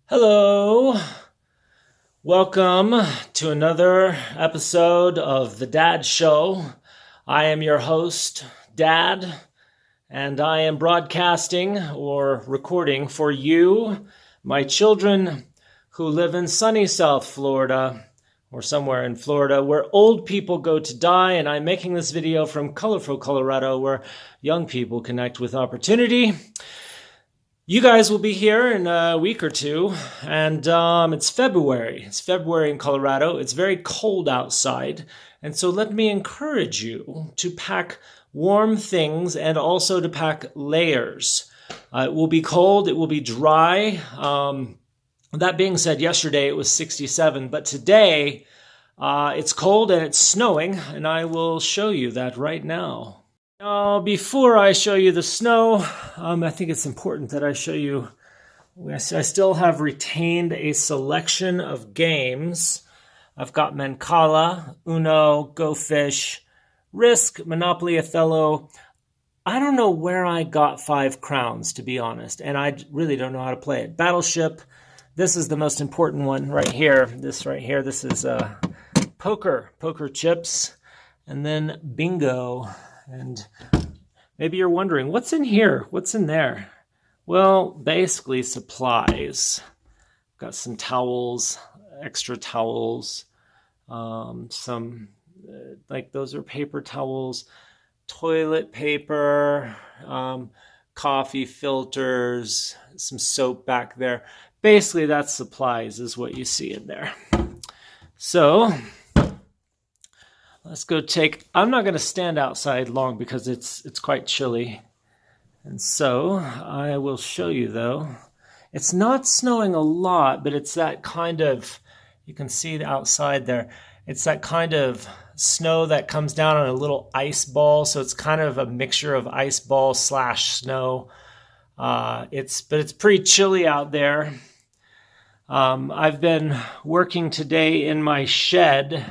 Hello, welcome to another episode of The Dad Show. I am your host, Dad, and I am broadcasting or recording for you, my children who live in sunny South Florida or somewhere in Florida where old people go to die, and I'm making this video from colorful Colorado where young people connect with opportunity. You guys will be here in a week or two, and it's February. It's February in Colorado. It's very cold outside, and so let me encourage you to pack warm things and also to pack layers. It will be cold. It will be dry. That being said, yesterday it was 67, but today it's cold and it's snowing, and I will show you that right now. Before I show you the snow, I think it's important that I show you, I still have retained a selection of games. I've got Mancala, Uno, Go Fish, Risk, Monopoly, Othello. I don't know where I got Five Crowns, to be honest, and I really don't know how to play it. Battleship, this is the most important one right here. This right here, this is poker chips, and then bingo. And maybe you're wondering, what's in here? What's in there? Well, basically supplies. Got some towels, extra towels, some, like those are paper towels, toilet paper, coffee filters, some soap back there. Basically, that's supplies is what you see in there. So let's go I'm not going to stand outside long because it's quite chilly. And so I will show you though. It's not snowing a lot, but it's that kind of, you can see the outside there. It's that kind of snow that comes down on a little ice ball. So it's kind of a mixture of ice ball / snow. But it's pretty chilly out there. I've been working today in my shed.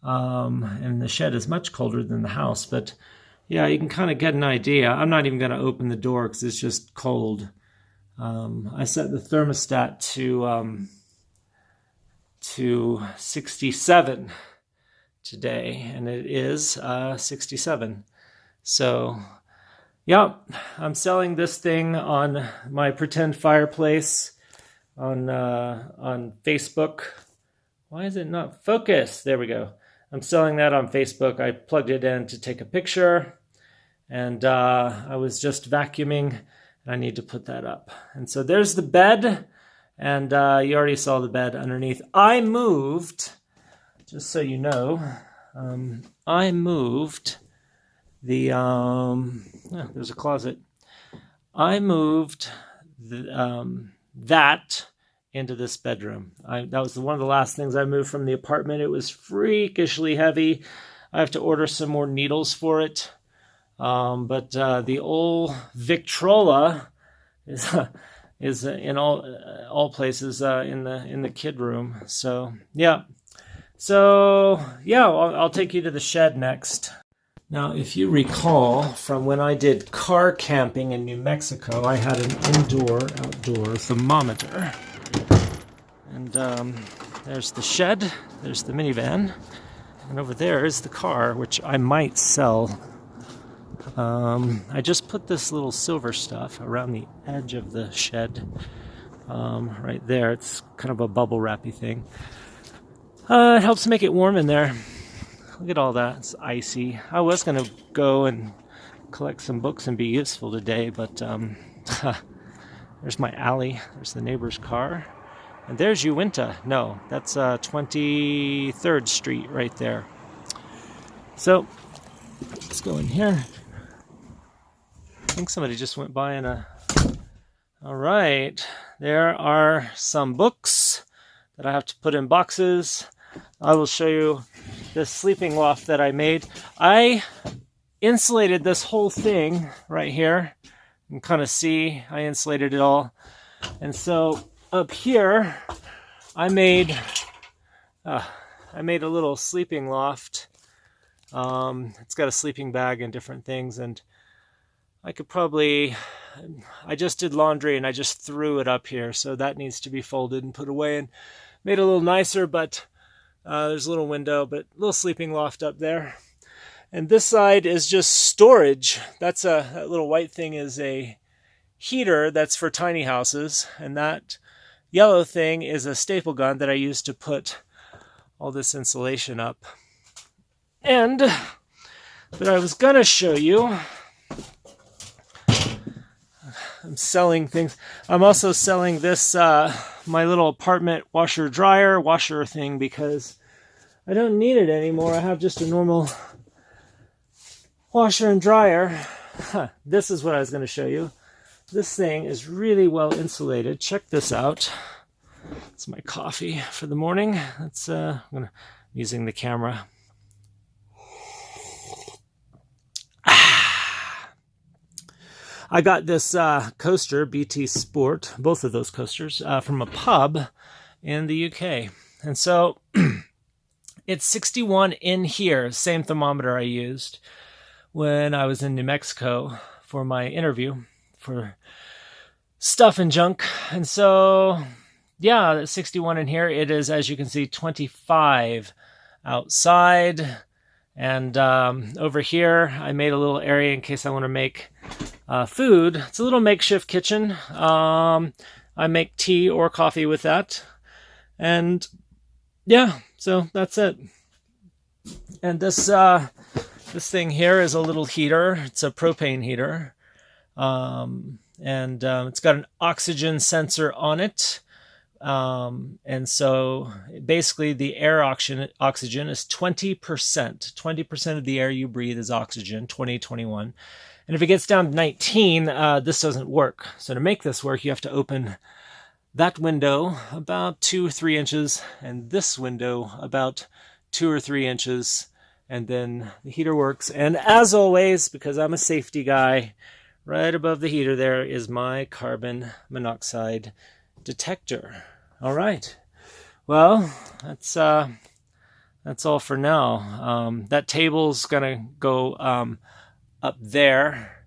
And the shed is much colder than the house, but yeah, you can kind of get an idea. I'm not even going to open the door because it's just cold. I set the thermostat to 67 today, and it is 67. So yeah, I'm selling this thing on my pretend fireplace on Facebook. Why is it not focused? There we go. I'm selling that on Facebook. I plugged it in to take a picture, and I was just vacuuming, and I need to put that up. And so there's the bed, and you already saw the bed underneath. I moved, just so you know, I moved the, there's a closet. I moved that into this bedroom. That was one of the last things I moved from the apartment. It was freakishly heavy. I have to order some more needles for it. But the old Victrola is in all places in the kid room. So yeah. I'll take you to the shed next. Now, if you recall from when I did car camping in New Mexico, I had an indoor-outdoor thermometer. And there's the shed, there's the minivan, and over there is the car, which I might sell. I just put this little silver stuff around the edge of the shed, right there. It's kind of a bubble wrappy thing. It helps make it warm in there. Look at all that, it's icy. I was going to go and collect some books and be useful today, but there's my alley, there's the neighbor's car. And there's Uinta. No, that's 23rd Street right there. So let's go in here. I think somebody just went by in a... All right. There are some books that I have to put in boxes. I will show you the sleeping loft that I made. I insulated this whole thing right here. You can kind of see I insulated it all. And so up here, I made a little sleeping loft. It's got a sleeping bag and different things, and I could probably, I just did laundry and I just threw it up here, so that needs to be folded and put away and made a little nicer, but there's a little window, but a little sleeping loft up there. And this side is just storage. That little white thing is a heater that's for tiny houses, and that yellow thing is a staple gun that I use to put all this insulation up. But I was gonna show you, I'm selling things. I'm also selling this, my little apartment washer dryer washer thing, because I don't need it anymore. I have just a normal washer and dryer. This is what I was going to show you. This thing is really well insulated. Check this out. It's my coffee for the morning. I'm using the camera. I got this coaster, BT Sport, both of those coasters, from a pub in the UK. And so it's 61 in here, same thermometer I used when I was in New Mexico for my interview for Stuff and Junk. And so, yeah, 61 in here. It is, as you can see, 25 outside. And over here, I made a little area in case I want to make food. It's a little makeshift kitchen. I make tea or coffee with that. And yeah, so that's it. And this thing here is a little heater. It's a propane heater. It's got an oxygen sensor on it. And so basically the air oxygen is 20%. 20% of the air you breathe is oxygen, 21. And if it gets down to 19, this doesn't work. So to make this work, you have to open that window about 2 or 3 inches and this window about 2 or 3 inches. And then the heater works. And as always, because I'm a safety guy, right above the heater there is my carbon monoxide detector. All right. Well, that's all for now. That table's gonna go up there,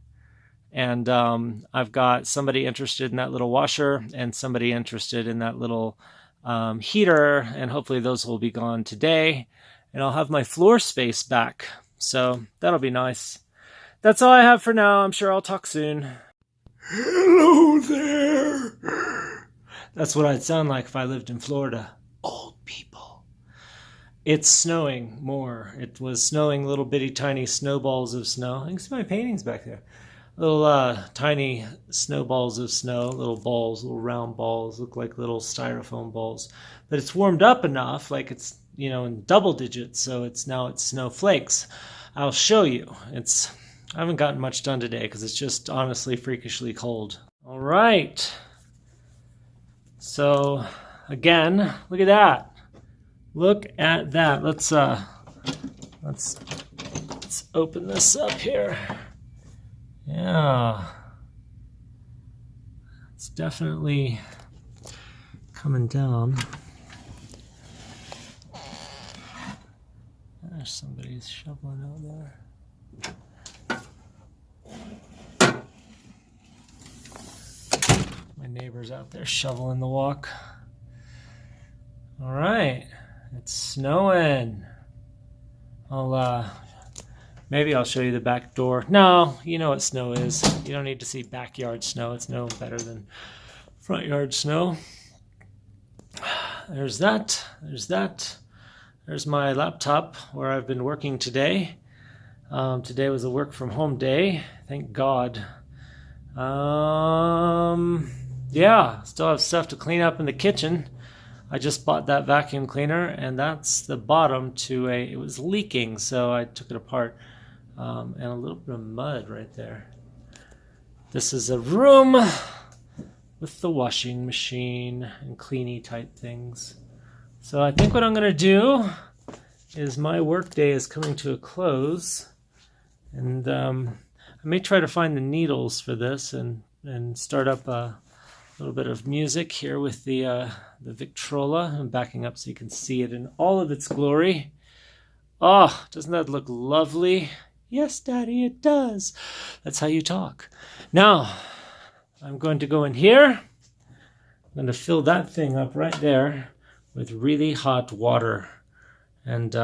and I've got somebody interested in that little washer and somebody interested in that little heater, and hopefully those will be gone today, and I'll have my floor space back, so that'll be nice. That's all I have for now. I'm sure I'll talk soon. Hello there. That's what I'd sound like if I lived in Florida. Old people. It's snowing more. It was snowing little bitty tiny snowballs of snow. I can see my paintings back there. Little tiny snowballs of snow, little balls, little round balls, look like little styrofoam balls. But it's warmed up enough, like it's, in double digits, so it's snowflakes. I'll show you. I haven't gotten much done today because it's just honestly freakishly cold. All right. So again, look at that. Look at that. Let's open this up here. Yeah. It's definitely coming down. There's somebody's shoveling out there. My neighbor's out there shoveling the walk. All right. It's snowing. Maybe I'll show you the back door. No, you know what snow is. You don't need to see backyard snow. It's no better than front yard snow. There's that. There's that. There's my laptop where I've been working today. Today was a work from home day. Thank God. Yeah, still have stuff to clean up in the kitchen. I just bought that vacuum cleaner, and that's the bottom it was leaking, so I took it apart. And a little bit of mud right there. This is a room with the washing machine and cleany type things. So I think what I'm going to do is my work day is coming to a close, and I may try to find the needles for this and start up a little bit of music here with the Victrola. I'm backing up so you can see it in all of its glory. Oh, doesn't that look lovely? Yes, Daddy, it does. That's how you talk. Now, I'm going to go in here. I'm going to fill that thing up right there with really hot water. And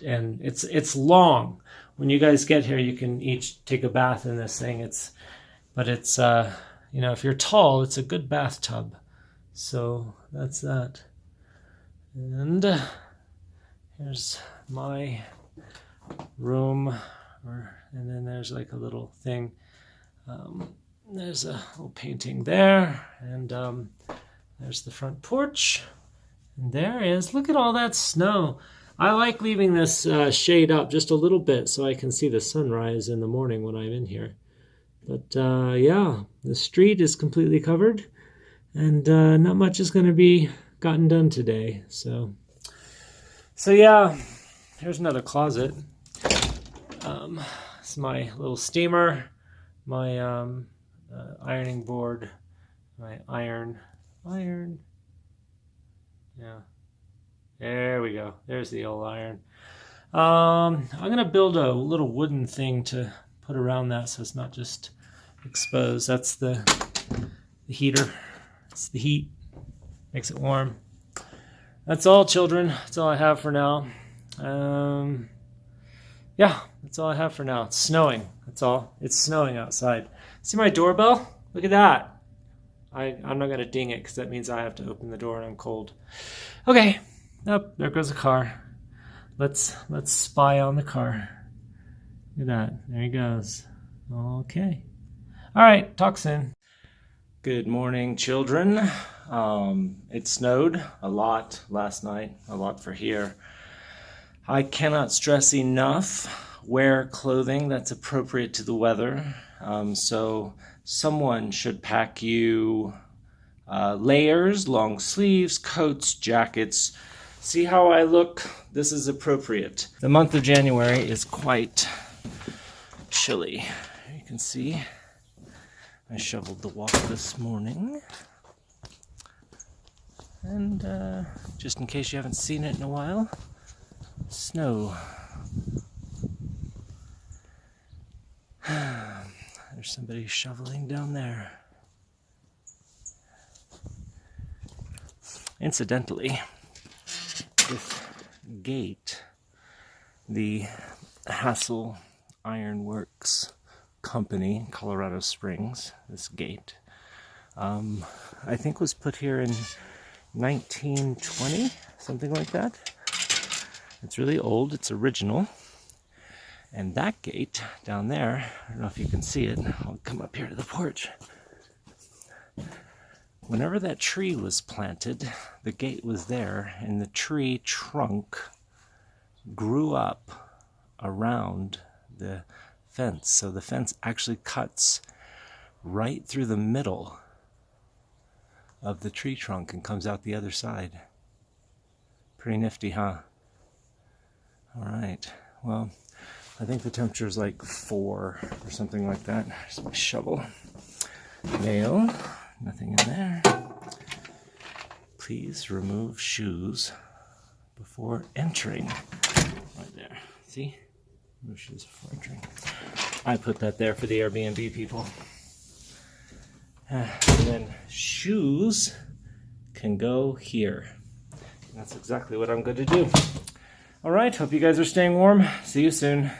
it's long. When you guys get here, you can each take a bath in this thing. But it's if you're tall, it's a good bathtub. So that's that. And here's my room, and then there's like a little thing. There's a little painting there, and there's the front porch. And there is, look at all that snow. I like leaving this shade up just a little bit so I can see the sunrise in the morning when I'm in here. But yeah, the street is completely covered, and not much is going to be gotten done today. So yeah, here's another closet. It's my little steamer, my ironing board, my iron. Yeah, there we go. There's the old iron. I'm going to build a little wooden thing to put around that so it's not just exposed. That's the heater. It's the heat. Makes it warm. That's all, children. That's all I have for now. Yeah, that's all I have for now. It's snowing. That's all. It's snowing outside. See my doorbell? Look at that. I'm not going to ding it because that means I have to open the door and I'm cold. Okay. Oh, there goes the car. Let's spy on the car. Look at that. There he goes. Okay. All right. Talk soon. Good morning, children. It snowed a lot last night. A lot for here. I cannot stress enough, wear clothing that's appropriate to the weather. So someone should pack you layers, long sleeves, coats, jackets. See how I look? This is appropriate. The month of January is quite chilly. You can see I shoveled the walk this morning. And just in case you haven't seen it in a while, snow. There's somebody shoveling down there. Incidentally, this gate, the Hassel Iron Works company, Colorado Springs, this gate, I think was put here in 1920, something like that. It's really old, it's original. And that gate down there, I don't know if you can see it, I'll come up here to the porch. Whenever that tree was planted, the gate was there, and the tree trunk grew up around the fence. So the fence actually cuts right through the middle of the tree trunk and comes out the other side. Pretty nifty, huh? All right, well, I think the temperature is like 4 or something like that. Here's my shovel. Nail, nothing in there. Please remove shoes before entering. Right there, see? Remove shoes before entering. I put that there for the Airbnb people. And then shoes can go here. And that's exactly what I'm going to do. All right, hope you guys are staying warm. See you soon.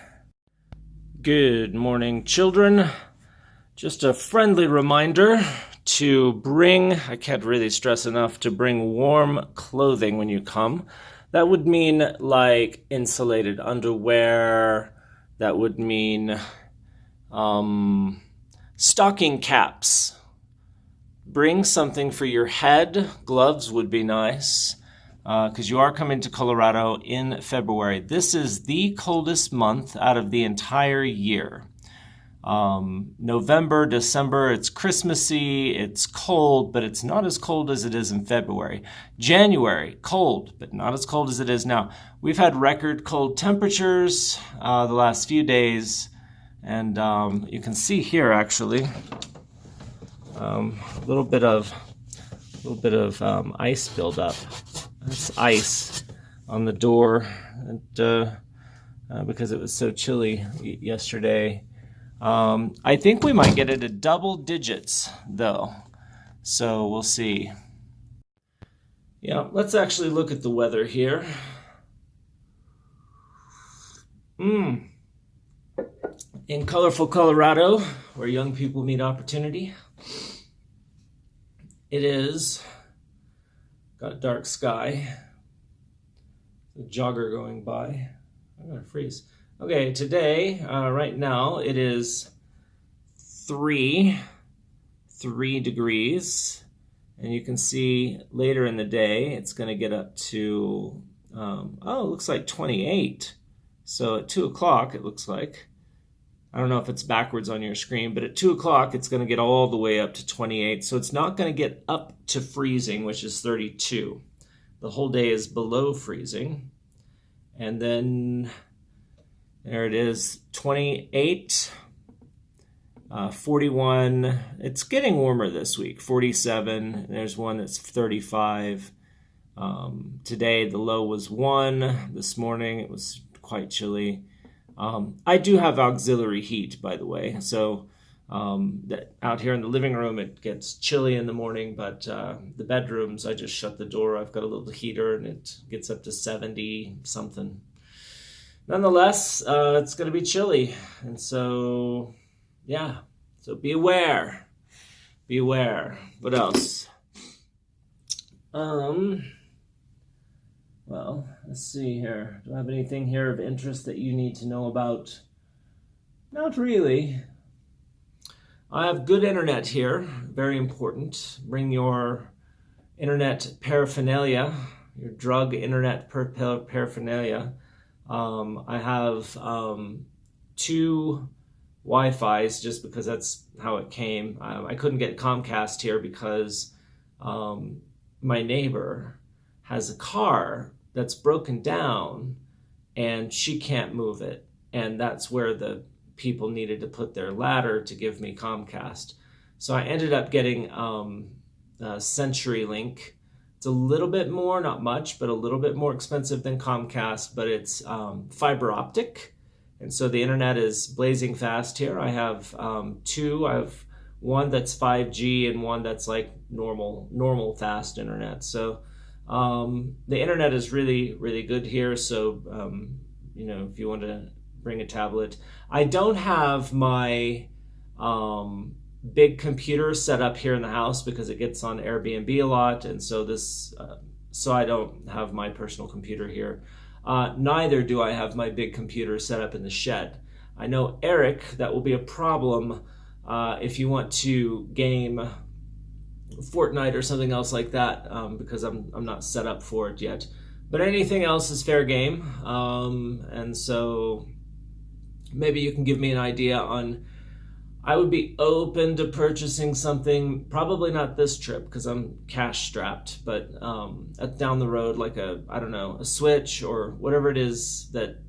Good morning, children. Just a friendly reminder to bring, I can't really stress enough, to bring warm clothing when you come. That would mean like insulated underwear. That would mean stocking caps. Bring something for your head. Gloves would be nice. Because you are coming to Colorado in February. This is the coldest month out of the entire year. November, December, it's Christmassy, it's cold, but it's not as cold as it is in February. January, cold, but not as cold as it is now. We've had record cold temperatures the last few days, and you can see here actually a little bit of ice buildup. That's ice on the door. And because it was so chilly yesterday. I think we might get it to double digits, though. So we'll see. Yeah, let's actually look at the weather here. In colorful Colorado, where young people meet opportunity, it is got a dark sky. A jogger going by. I'm gonna freeze. Okay, today, right now, it is 3 degrees, and you can see later in the day it's going to get up to it looks like 28. So at 2 o'clock it looks like, I don't know if it's backwards on your screen, but at 2 o'clock it's going to get all the way up to 28. So it's not going to get up to freezing, which is 32. The whole day is below freezing. And then there it is, 28, 41. It's getting warmer this week, 47. There's one that's 35. Today the low was 1. This morning it was quite chilly. I do have auxiliary heat, by the way. So out here in the living room it gets chilly in the morning, but the bedrooms, I just shut the door. I've got a little heater and it gets up to 70 something. Nonetheless, it's going to be chilly, and so yeah, so be aware. What else? Well, let's see here. Do I have anything here of interest that you need to know about? Not really. I have good internet here, very important. Bring your internet paraphernalia, your drug internet paraphernalia. I have 2 Wi-Fis just because that's how it came. I couldn't get Comcast here because my neighbor has a car that's broken down and she can't move it. And that's where the people needed to put their ladder to give me Comcast. So I ended up getting CenturyLink. It's a little bit more, not much, but a little bit more expensive than Comcast, but it's fiber optic. And so the internet is blazing fast here. I have 2. I have one that's 5G and one that's like normal fast internet. So the internet is really, really good here. So, if you want to bring a tablet. I don't have my big computer set up here in the house because it gets on Airbnb a lot, and so so I don't have my personal computer here. Neither do I have my big computer set up in the shed. I know, Eric, that will be a problem if you want to game Fortnite or something else like that, because I'm not set up for it yet. But anything else is fair game, and so maybe you can give me an idea on. I would be open to purchasing something, probably not this trip because I'm cash strapped, but down the road, like a Switch or whatever it is that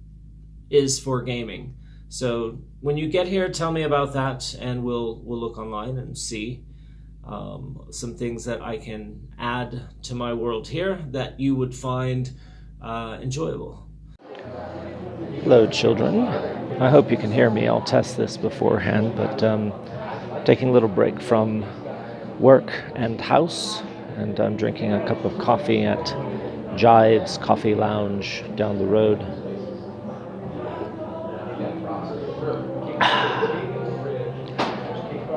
is for gaming. So when you get here, tell me about that, and we'll look online and see some things that I can add to my world here that you would find enjoyable. Hello, children. I hope you can hear me. I'll test this beforehand, but taking a little break from work and house, and I'm drinking a cup of coffee at Jive's Coffee Lounge down the road.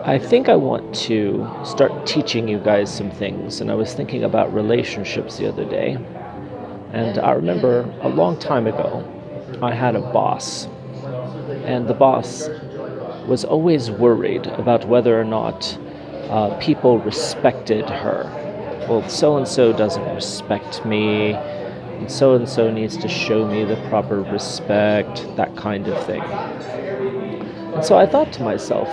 I think I want to start teaching you guys some things, and I was thinking about relationships the other day, and I remember a long time ago I had a boss, and the boss was always worried about whether or not people respected her. Well, so-and-so doesn't respect me, and so-and-so needs to show me the proper respect, that kind of thing. And so I thought to myself,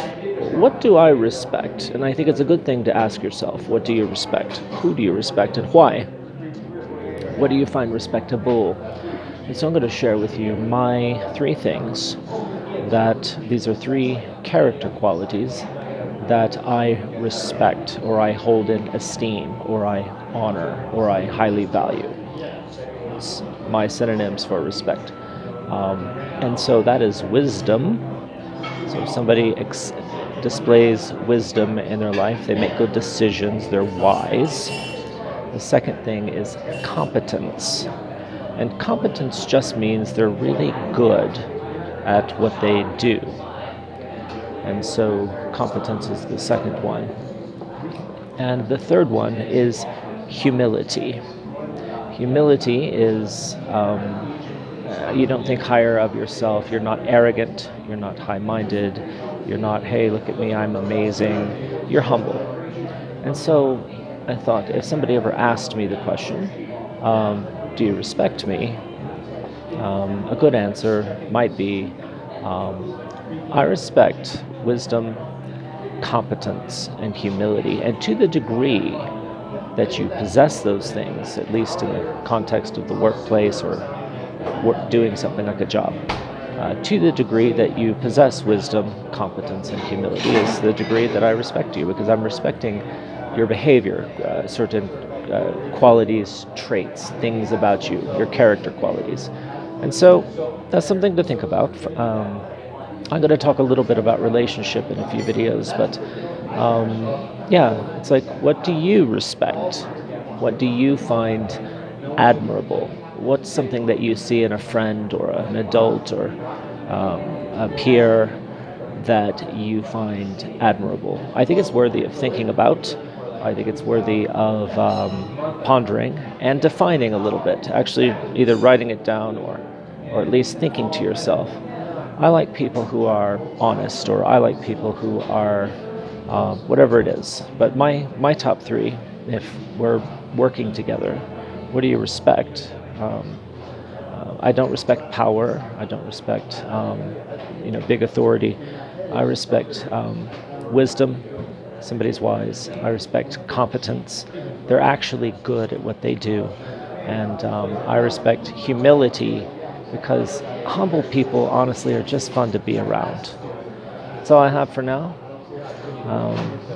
what do I respect? And I think it's a good thing to ask yourself, what do you respect? Who do you respect, and why? What do you find respectable? And so I'm going to share with you my 3 things these are 3 character qualities that I respect, or I hold in esteem, or I honor, or I highly value. It's my synonyms for respect. And so that is wisdom. So if somebody displays wisdom in their life, they make good decisions, they're wise. The second thing is competence. And competence just means they're really good at what they do. And so competence is the second one. And the third one is humility. Humility is you don't think higher of yourself. You're not arrogant. You're not high-minded. You're not, hey, look at me, I'm amazing. You're humble. And so I thought, if somebody ever asked me the question, do you respect me? A good answer might be, I respect wisdom, competence, and humility. And to the degree that you possess those things, at least in the context of the workplace or doing something like a job, to the degree that you possess wisdom, competence, and humility is the degree that I respect you, because I'm respecting your behavior, certain qualities, traits, things about you, your character qualities. And so that's something to think about. I'm going to talk a little bit about relationship in a few videos, but it's like, what do you respect? What do you find admirable? What's something that you see in a friend or an adult or a peer that you find admirable? I think it's worthy of thinking about. I think it's worthy of pondering and defining a little bit, actually either writing it down or at least thinking to yourself. I like people who are honest, or I like people who are whatever it is. But my top three, if we're working together, what do you respect? I don't respect power. I don't respect big authority. I respect wisdom. Somebody's wise. I respect competence. They're actually good at what they do. And I respect humility, because humble people, honestly, are just fun to be around. That's all I have for now.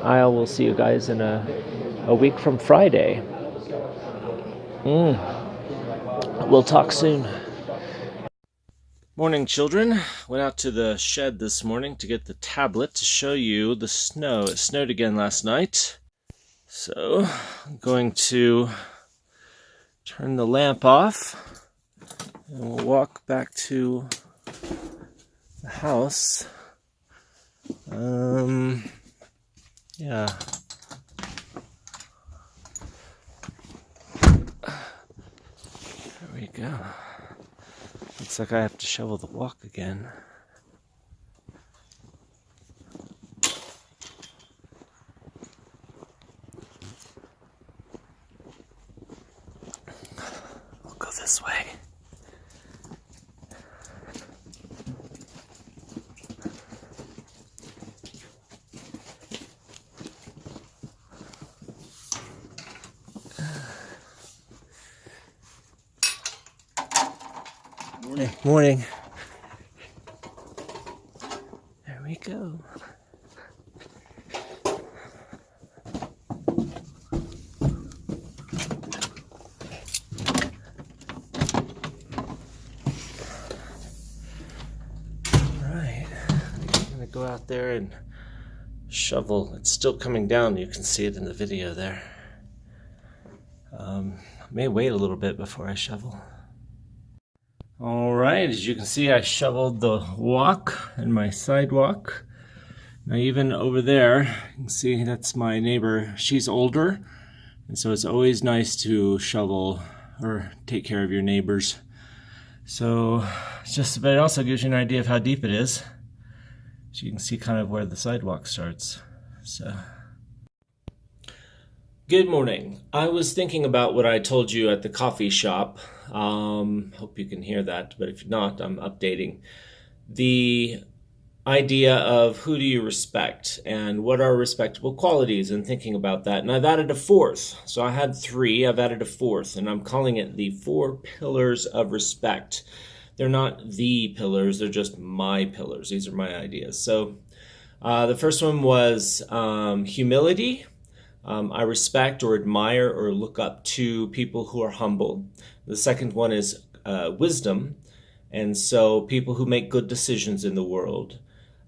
I will see you guys in a week from Friday. We'll talk soon. Morning, children. Went out to the shed this morning to get the tablet to show you the snow. It snowed again last night. So I'm going to turn the lamp off and we'll walk back to the house. Yeah. There we go. Looks like I have to shovel the walk again. I'll go this way. Morning. There we go. Alright, I'm gonna go out there and shovel. It's still coming down. You can see it in the video there. I may wait a little bit before I shovel. Alright, as you can see, I shoveled the walk and my sidewalk. Now even over there, you can see that's my neighbor. She's older, and so it's always nice to shovel or take care of your neighbors. So but it also gives you an idea of how deep it is. So you can see kind of where the sidewalk starts. So good morning. I was thinking about what I told you at the coffee shop. Hope you can hear that, but if not, I'm updating. The idea of who do you respect and what are respectable qualities, and thinking about that. And I've added a fourth. So I had three, I've added a fourth, and I'm calling it the 4 pillars of respect. They're not the pillars, they're just my pillars. These are my ideas. So the first one was humility. I respect or admire or look up to people who are humble. The second one is wisdom. And so people who make good decisions in the world.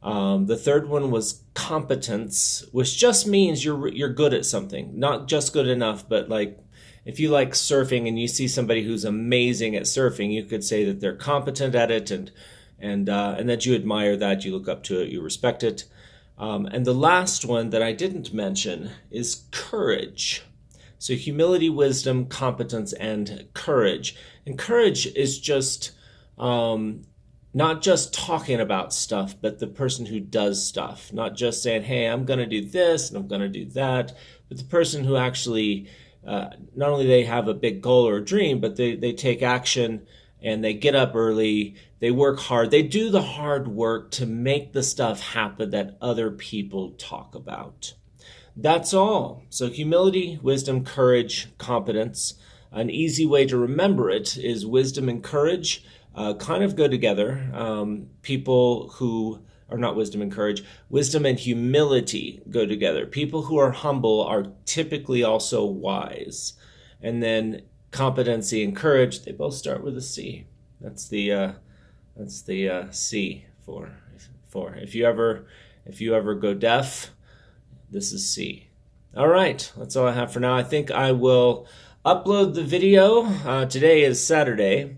The third one was competence, which just means you're good at something, not just good enough, but like if you like surfing and you see somebody who's amazing at surfing, you could say that they're competent at it, and that you admire that, you look up to it, you respect it. And the last one that I didn't mention is courage. So humility, wisdom, competence, and courage. And courage is just not just talking about stuff, but the person who does stuff. Not just saying, hey, I'm going to do this and I'm going to do that, but the person who actually, not only they have a big goal or a dream, but they take action and they get up early, they work hard, they do the hard work to make the stuff happen that other people talk about. That's all. So humility, wisdom, courage, competence. An easy way to remember it is wisdom and courage kind of go together. People who are not wisdom and courage, wisdom and humility go together. People who are humble are typically also wise. And then competency and courage, they both start with a C. That's the C for if you ever go deaf, this is C. All right, that's all I have for now. I think I will upload the video. Today is Saturday.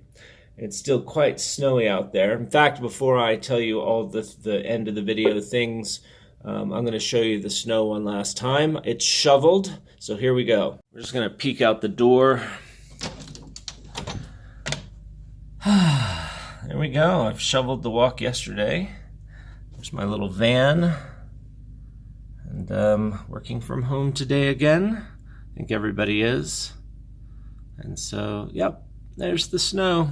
It's still quite snowy out there. In fact, before I tell you all the end of the video things, I'm going to show you the snow one last time. It's shoveled, so here we go. We're just going to peek out the door. There we go. I've shoveled the walk yesterday. There's my little van. And working from home today again. I think everybody is. And so, yep, there's the snow.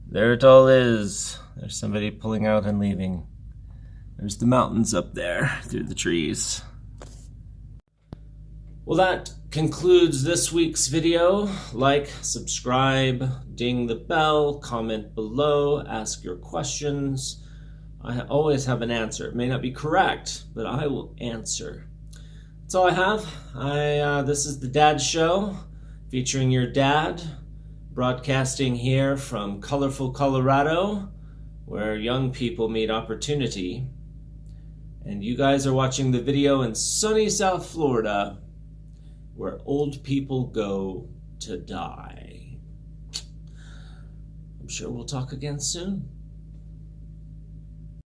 There it all is. There's somebody pulling out and leaving. There's the mountains up there through the trees. Well, that concludes this week's video. Like, subscribe, ding the bell, comment below, ask your questions. I always have an answer. It may not be correct, but I will answer. That's all I have. This is the Dad Show, featuring your dad, broadcasting here from colorful Colorado, where young people meet opportunity. And you guys are watching the video in sunny South Florida, where old people go to die. I'm sure we'll talk again soon.